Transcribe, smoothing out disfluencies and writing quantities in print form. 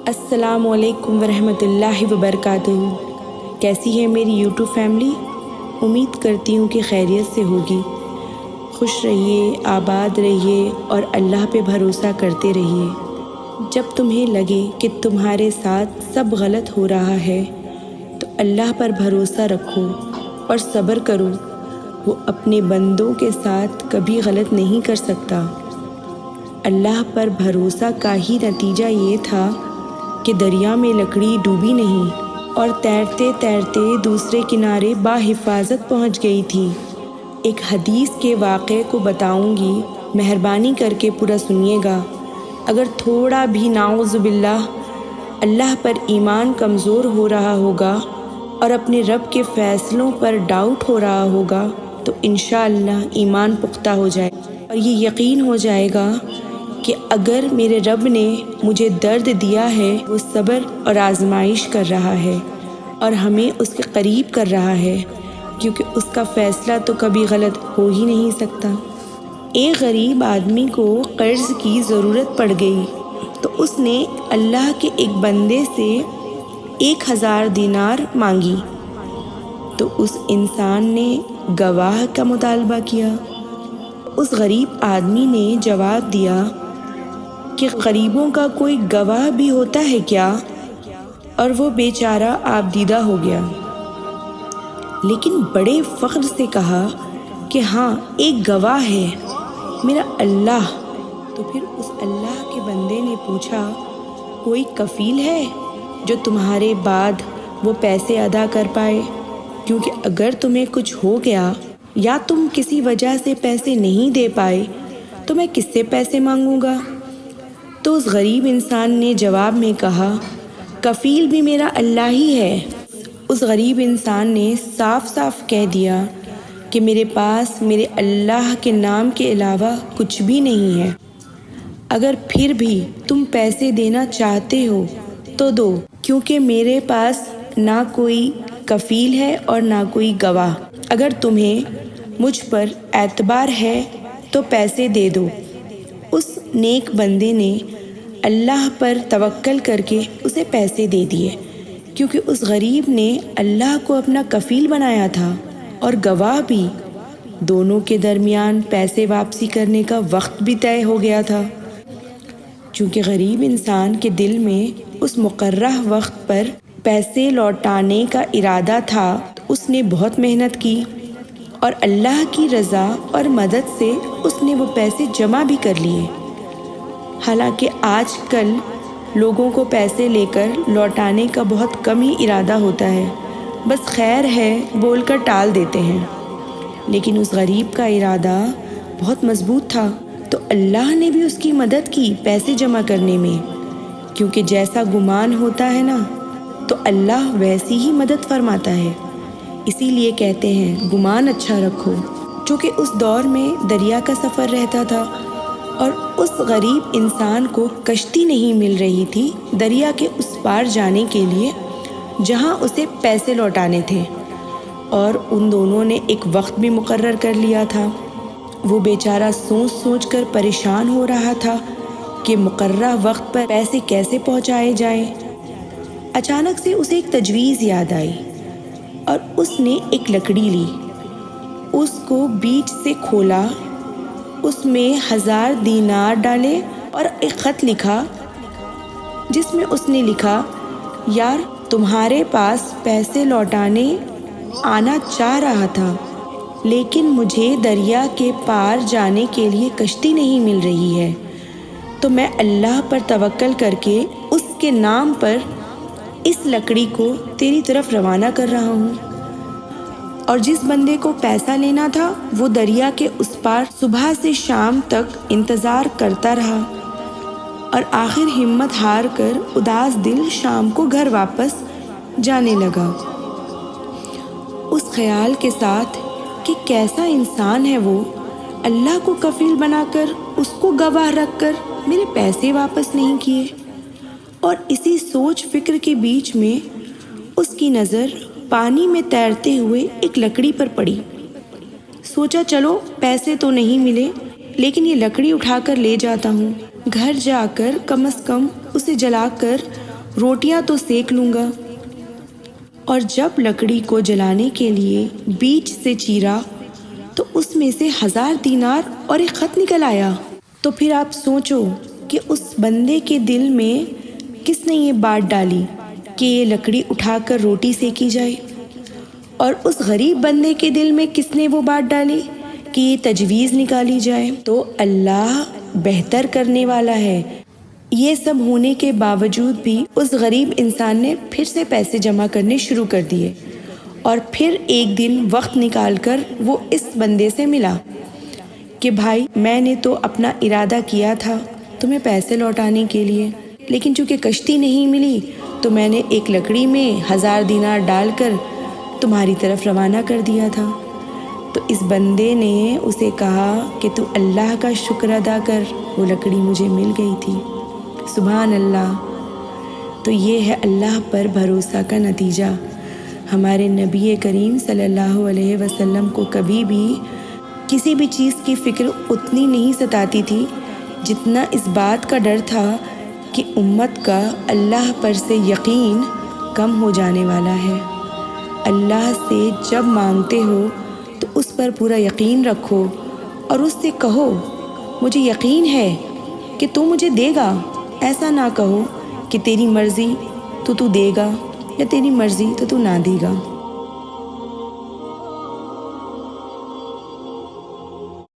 السلام علیکم ورحمۃ اللہ وبرکاتہ۔ کیسی ہے میری یوٹیوب فیملی؟ امید کرتی ہوں کہ خیریت سے ہوگی۔ خوش رہیے، آباد رہیے اور اللہ پہ بھروسہ کرتے رہیے۔ جب تمہیں لگے کہ تمہارے ساتھ سب غلط ہو رہا ہے تو اللہ پر بھروسہ رکھو اور صبر کرو۔ وہ اپنے بندوں کے ساتھ کبھی غلط نہیں کر سکتا۔ اللہ پر بھروسہ کا ہی نتیجہ یہ تھا کہ دریا میں لکڑی ڈوبی نہیں اور تیرتے تیرتے دوسرے کنارے بحفاظت پہنچ گئی تھی۔ ایک حدیث کے واقعے کو بتاؤں گی، مہربانی کر کے پورا سنیے گا۔ اگر تھوڑا بھی نعوذ باللہ اللہ پر ایمان کمزور ہو رہا ہوگا اور اپنے رب کے فیصلوں پر ڈاؤٹ ہو رہا ہوگا تو انشاءاللہ ایمان پختہ ہو جائے اور یہ یقین ہو جائے گا کہ اگر میرے رب نے مجھے درد دیا ہے وہ صبر اور آزمائش کر رہا ہے اور ہمیں اس کے قریب کر رہا ہے، کیونکہ اس کا فیصلہ تو کبھی غلط ہو ہی نہیں سکتا۔ ایک غریب آدمی کو قرض کی ضرورت پڑ گئی تو اس نے اللہ کے ایک بندے سے 1000 دینار مانگی تو اس انسان نے گواہ کا مطالبہ کیا۔ اس غریب آدمی نے جواب دیا کہ غریبوں کا کوئی گواہ بھی ہوتا ہے کیا؟ اور وہ بیچارہ آبدیدہ ہو گیا، لیکن بڑے فخر سے کہا کہ ہاں ایک گواہ ہے، میرا اللہ۔ تو پھر اس اللہ کے بندے نے پوچھا، کوئی کفیل ہے جو تمہارے بعد وہ پیسے ادا کر پائے؟ کیونکہ اگر تمہیں کچھ ہو گیا یا تم کسی وجہ سے پیسے نہیں دے پائے تو میں کس سے پیسے مانگوں گا؟ تو اس غریب انسان نے جواب میں کہا، کفیل بھی میرا اللہ ہی ہے۔ اس غریب انسان نے صاف صاف کہہ دیا کہ میرے پاس میرے اللہ کے نام کے علاوہ کچھ بھی نہیں ہے۔ اگر پھر بھی تم پیسے دینا چاہتے ہو تو دو، کیونکہ میرے پاس نہ کوئی کفیل ہے اور نہ کوئی گواہ۔ اگر تمہیں مجھ پر اعتبار ہے تو پیسے دے دو۔ اس نیک بندے نے اللہ پر توکل کر کے اسے پیسے دے دیے، کیونکہ اس غریب نے اللہ کو اپنا کفیل بنایا تھا اور گواہ بھی۔ دونوں کے درمیان پیسے واپسی کرنے کا وقت بھی طے ہو گیا تھا۔ چونکہ غریب انسان کے دل میں اس مقررہ وقت پر پیسے لوٹانے کا ارادہ تھا، اس نے بہت محنت کی اور اللہ کی رضا اور مدد سے اس نے وہ پیسے جمع بھی کر لیے۔ حالانکہ آج کل لوگوں کو پیسے لے کر لوٹانے کا بہت کم ہی ارادہ ہوتا ہے، بس خیر ہے بول کر ٹال دیتے ہیں، لیکن اس غریب کا ارادہ بہت مضبوط تھا تو اللہ نے بھی اس کی مدد کی پیسے جمع کرنے میں، کیونکہ جیسا گمان ہوتا ہے نا تو اللہ ویسی ہی مدد فرماتا ہے۔ اسی لیے کہتے ہیں گمان اچھا رکھو۔ چونکہ اس دور میں دریا کا سفر رہتا تھا اور اس غریب انسان کو کشتی نہیں مل رہی تھی دریا کے اس پار جانے کے لیے جہاں اسے پیسے لوٹانے تھے، اور ان دونوں نے ایک وقت بھی مقرر کر لیا تھا۔ وہ بیچارہ سوچ سوچ کر پریشان ہو رہا تھا کہ مقررہ وقت پر پیسے کیسے پہنچائے جائیں۔ اچانک سے اسے ایک تجویز یاد آئی اور اس نے ایک لکڑی لی، اس کو بیچ سے کھولا، اس میں 1000 دینار ڈالے اور ایک خط لکھا جس میں اس نے لکھا، یار تمہارے پاس پیسے لوٹانے آنا چاہ رہا تھا، لیکن مجھے دریا کے پار جانے کے لیے کشتی نہیں مل رہی ہے، تو میں اللہ پر توکل کر کے اس کے نام پر اس لکڑی کو تیری طرف روانہ کر رہا ہوں۔ اور جس بندے کو پیسہ لینا تھا وہ دریا کے اس پار صبح سے شام تک انتظار کرتا رہا اور آخر ہمت ہار کر اداس دل شام کو گھر واپس جانے لگا، اس خیال کے ساتھ کہ کیسا انسان ہے وہ، اللہ کو کفیل بنا کر اس کو گواہ رکھ کر میرے پیسے واپس نہیں کیے۔ اور اسی سوچ فکر کے بیچ میں اس کی نظر پانی میں تیرتے ہوئے ایک لکڑی پر پڑی۔ سوچا چلو پیسے تو نہیں ملے لیکن یہ لکڑی اٹھا کر لے جاتا ہوں، گھر جا کر کم از کم اسے جلا کر روٹیاں تو سیک لوں گا۔ اور جب لکڑی کو جلانے کے لیے بیچ سے چیرا تو اس میں سے 1000 دینار اور ایک خط نکل آیا۔ تو پھر آپ سوچو کہ اس بندے کے دل میں کس نے یہ بات ڈالی کہ یہ لکڑی اٹھا کر روٹی سیکی جائے، اور اس غریب بندے کے دل میں کس نے وہ بات ڈالی کہ یہ تجویز نکالی جائے۔ تو اللہ بہتر کرنے والا ہے۔ یہ سب ہونے کے باوجود بھی اس غریب انسان نے پھر سے پیسے جمع کرنے شروع کر دیے، اور پھر ایک دن وقت نکال کر وہ اس بندے سے ملا کہ بھائی میں نے تو اپنا ارادہ کیا تھا تمہیں پیسے لوٹانے کے لیے، لیکن چونکہ کشتی نہیں ملی تو میں نے ایک لکڑی میں 1000 دینار ڈال کر تمہاری طرف روانہ کر دیا تھا۔ تو اس بندے نے اسے کہا کہ تو اللہ کا شکر ادا کر، وہ لکڑی مجھے مل گئی تھی۔ سبحان اللہ۔ تو یہ ہے اللہ پر بھروسہ کا نتیجہ۔ ہمارے نبی کریم صلی اللہ علیہ وسلم کو کبھی بھی کسی بھی چیز کی فکر اتنی نہیں ستاتی تھی جتنا اس بات کا ڈر تھا کہ امت کا اللہ پر سے یقین کم ہو جانے والا ہے۔ اللہ سے جب مانگتے ہو تو اس پر پورا یقین رکھو اور اس سے کہو مجھے یقین ہے کہ تو مجھے دے گا۔ ایسا نہ کہو کہ تیری مرضی تو دے گا یا تیری مرضی تو نہ دے گا۔